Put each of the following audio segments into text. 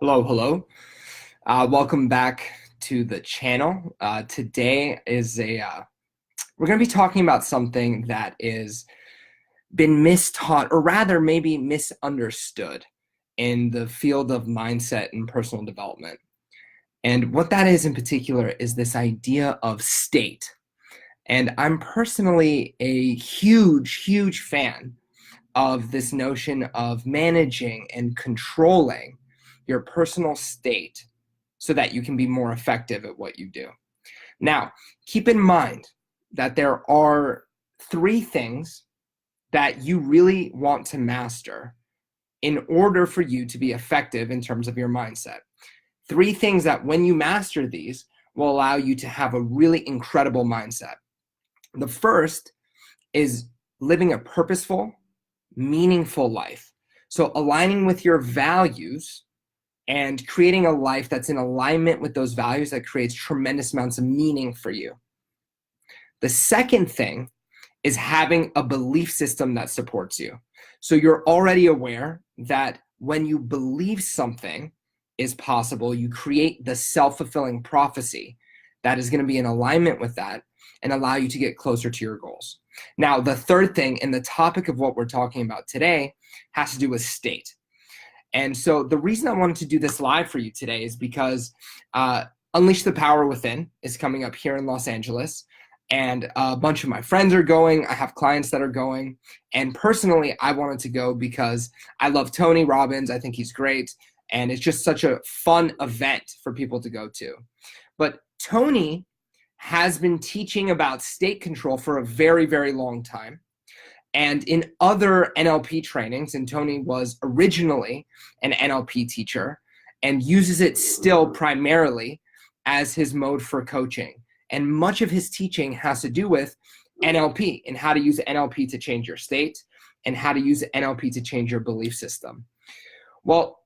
Hello, hello. Welcome back to the channel. Today is we're going to be talking about something that is been mistaught, or rather maybe misunderstood in the field of mindset and personal development. And what that is in particular is this idea of state. And I'm personally a huge, huge fan of this notion of managing and controlling your personal state so that you can be more effective at what you do. Now, keep in mind that there are three things that you really want to master in order for you to be effective in terms of your mindset. Three things that when you master these will allow you to have a really incredible mindset. The first is living a purposeful, meaningful life. So aligning with your values and creating a life that's in alignment with those values that creates tremendous amounts of meaning for you. The second thing is having a belief system that supports you. So you're already aware that when you believe something is possible, you create the self-fulfilling prophecy that is going to be in alignment with that and allow you to get closer to your goals. Now, the third thing, and the topic of what we're talking about today, has to do with state. And so the reason I wanted to do this live for you today is because Unleash the Power Within is coming up here in Los Angeles. And a bunch of my friends are going. I have clients that are going. And personally, I wanted to go because I love Tony Robbins. I think he's great. And it's just such a fun event for people to go to. But Tony has been teaching about state control for a very, very long time. And in other NLP trainings, and Tony was originally an NLP teacher and uses it still primarily as his mode for coaching. And much of his teaching has to do with NLP and how to use NLP to change your state and how to use NLP to change your belief system. Well,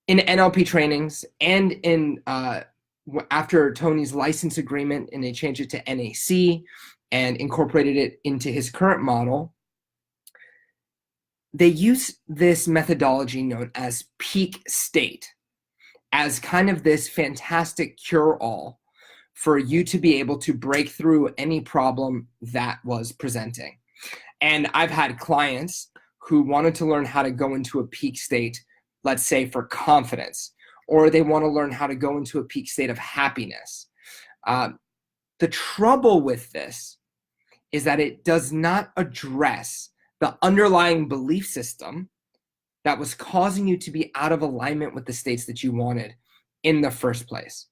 in NLP trainings and in after Tony's license agreement, and they changed it to NAC and incorporated it into his current model, they use this methodology known as peak state as kind of this fantastic cure-all for you to be able to break through any problem that was presenting. And I've had clients who wanted to learn how to go into a peak state, let's say for confidence, or they want to learn how to go into a peak state of happiness. The trouble with this is that it does not address the underlying belief system that was causing you to be out of alignment with the states that you wanted in the first place.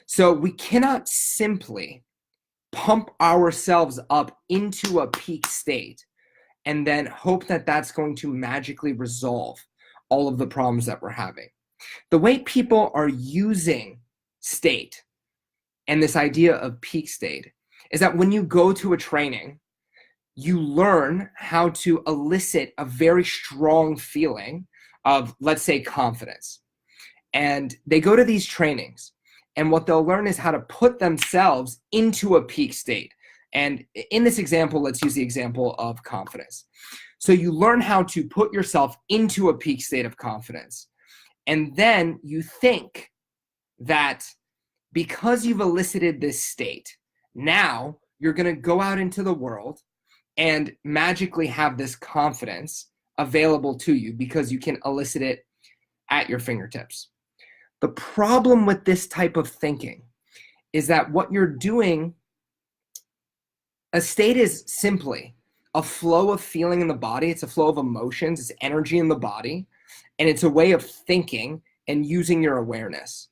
So we cannot simply pump ourselves up into a peak state and then hope that that's going to magically resolve all of the problems that we're having. The way people are using state and this idea of peak state is that when you go to a training, you learn how to elicit a very strong feeling of, let's say, confidence. And they go to these trainings, and what they'll learn is how to put themselves into a peak state. And in this example, let's use the example of confidence. So you learn how to put yourself into a peak state of confidence. And then you think that because you've elicited this state, now you're going to go out into the world and magically have this confidence available to you because you can elicit it at your fingertips. The problem with this type of thinking is that what you're doing, a state is simply a flow of feeling in the body. It's a flow of emotions. It's energy in the body. And it's a way of thinking and using your awareness.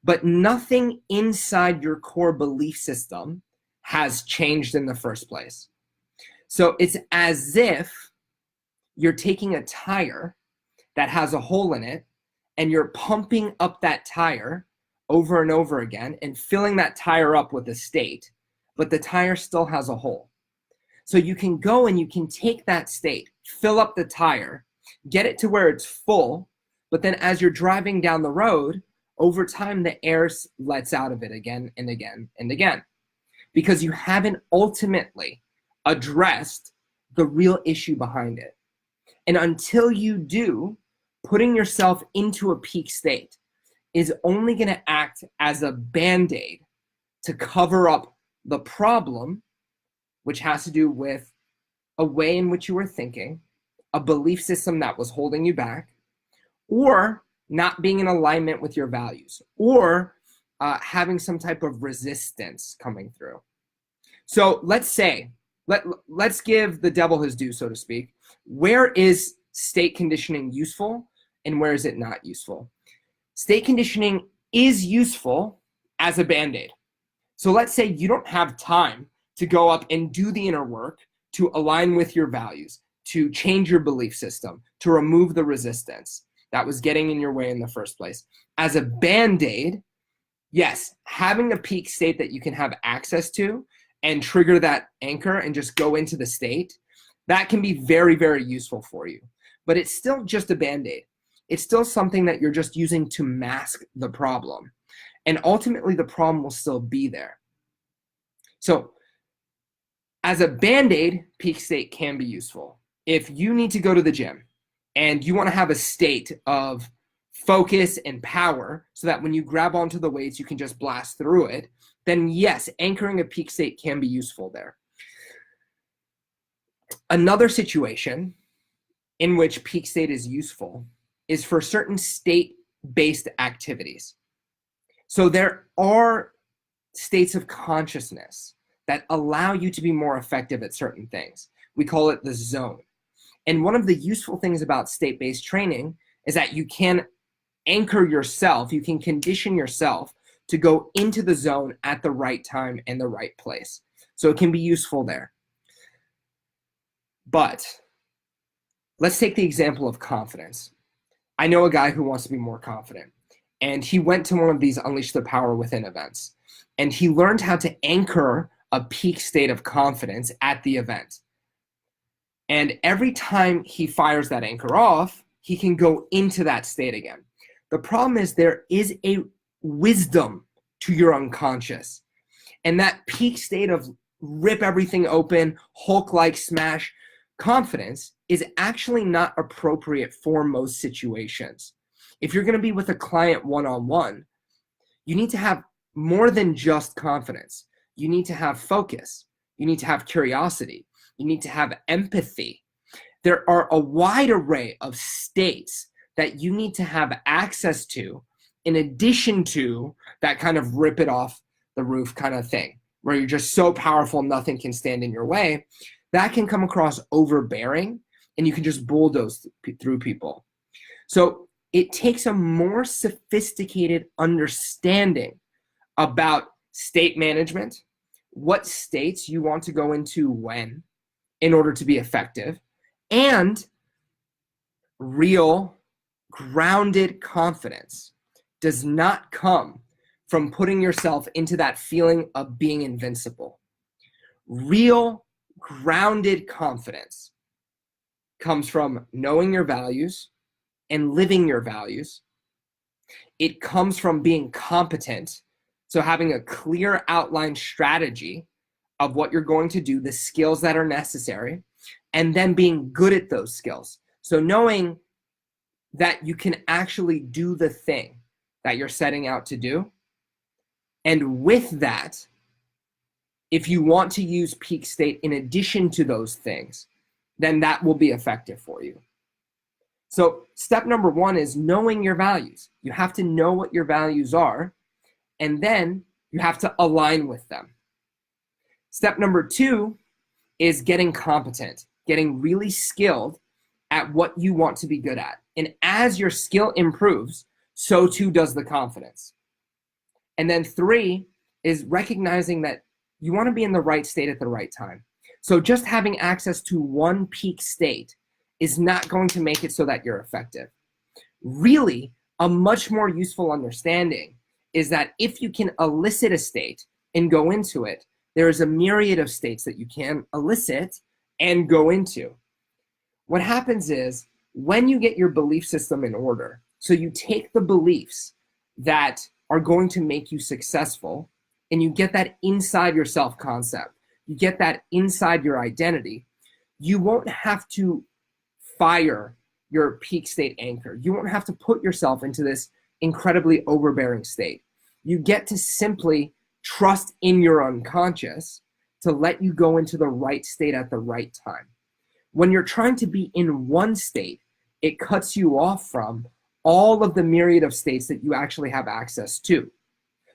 But nothing inside your core belief system has changed in the first place. So it's as if you're taking a tire that has a hole in it and you're pumping up that tire over and over again and filling that tire up with a state, but the tire still has a hole. So you can go and you can take that state, fill up the tire, get it to where it's full, but then as you're driving down the road, over time the air lets out of it again and again and again, because you haven't ultimately addressed the real issue behind it. And until you do, putting yourself into a peak state is only going to act as a band-aid to cover up the problem, which has to do with a way in which you were thinking, a belief system that was holding you back, or not being in alignment with your values, or having some type of resistance coming through. So let's give the devil his due, so to speak. Where is state conditioning useful and where is it not useful? State conditioning is useful as a band-aid. So let's say you don't have time to go up and do the inner work to align with your values, to change your belief system, to remove the resistance that was getting in your way in the first place. As a band-aid, yes, having a peak state that you can have access to and trigger that anchor and just go into the state, that can be very, very useful for you. But it's still just a band-aid. It's still something that you're just using to mask the problem. And ultimately, the problem will still be there. So as a band-aid, peak state can be useful. If you need to go to the gym and you want to have a state of focus and power so that when you grab onto the weights, you can just blast through it, then yes, anchoring a peak state can be useful there. Another situation in which peak state is useful is for certain state-based activities. So there are states of consciousness that allow you to be more effective at certain things. We call it the zone. And one of the useful things about state-based training is that you can anchor yourself, you can condition yourself to go into the zone at the right time and the right place. So it can be useful there. But let's take the example of confidence. I know a guy who wants to be more confident, and he went to one of these Unleash the Power Within events, and he learned how to anchor a peak state of confidence at the event. And every time he fires that anchor off, he can go into that state again. The problem is there is a wisdom to your unconscious. And that peak state of rip everything open, Hulk-like smash confidence is actually not appropriate for most situations. If you're going to be with a client one-on-one, you need to have more than just confidence. You need to have focus. You need to have curiosity. You need to have empathy. There are a wide array of states that you need to have access to in addition to that kind of rip it off the roof kind of thing, where you're just so powerful, nothing can stand in your way. That can come across overbearing, and you can just bulldoze through people. So it takes a more sophisticated understanding about state management, what states you want to go into when in order to be effective, and real grounded confidence does not come from putting yourself into that feeling of being invincible. Real grounded confidence comes from knowing your values and living your values. It comes from being competent, so having a clear outline strategy of what you're going to do, the skills that are necessary, and then being good at those skills. So knowing that you can actually do the thing that you're setting out to do. And with that, if you want to use peak state in addition to those things, then that will be effective for you. So step number one is knowing your values. You have to know what your values are, and then you have to align with them. Step number two is getting competent, getting really skilled at what you want to be good at. And as your skill improves, so too does the confidence. And then three is recognizing that you want to be in the right state at the right time. So just having access to one peak state is not going to make it so that you're effective. Really, a much more useful understanding is that if you can elicit a state and go into it, there is a myriad of states that you can elicit and go into. What happens is when you get your belief system in order, so you take the beliefs that are going to make you successful and you get that inside your self-concept, you get that inside your identity, you won't have to fire your peak state anchor. You won't have to put yourself into this incredibly overbearing state. You get to simply trust in your unconscious to let you go into the right state at the right time. When you're trying to be in one state, it cuts you off from all of the myriad of states that you actually have access to.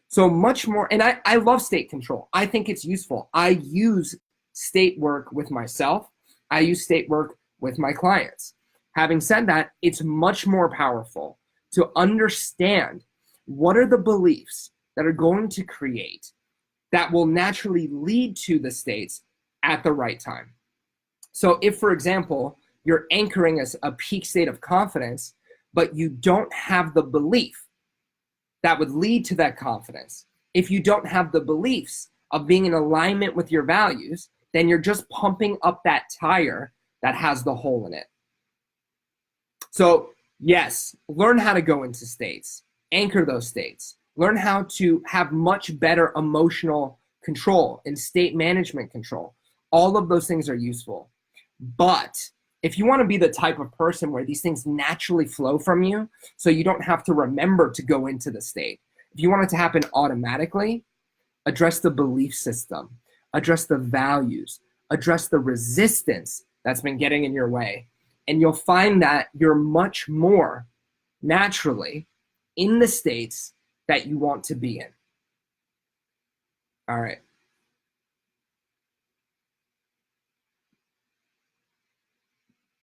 So much more, and I love state control. I think it's useful. I use state work with myself. I use state work with my clients. Having said that, it's much more powerful to understand what are the beliefs that are going to create that will naturally lead to the states at the right time. So if, for example, you're anchoring a peak state of confidence, but you don't have the belief that would lead to that confidence, if you don't have the beliefs of being in alignment with your values, then you're just pumping up that tire that has the hole in it. So yes, learn how to go into states, anchor those states, learn how to have much better emotional control and state management control. All of those things are useful. But if you want to be the type of person where these things naturally flow from you, so you don't have to remember to go into the state, if you want it to happen automatically, address the belief system, address the values, address the resistance that's been getting in your way. And you'll find that you're much more naturally in the states that you want to be in. All right.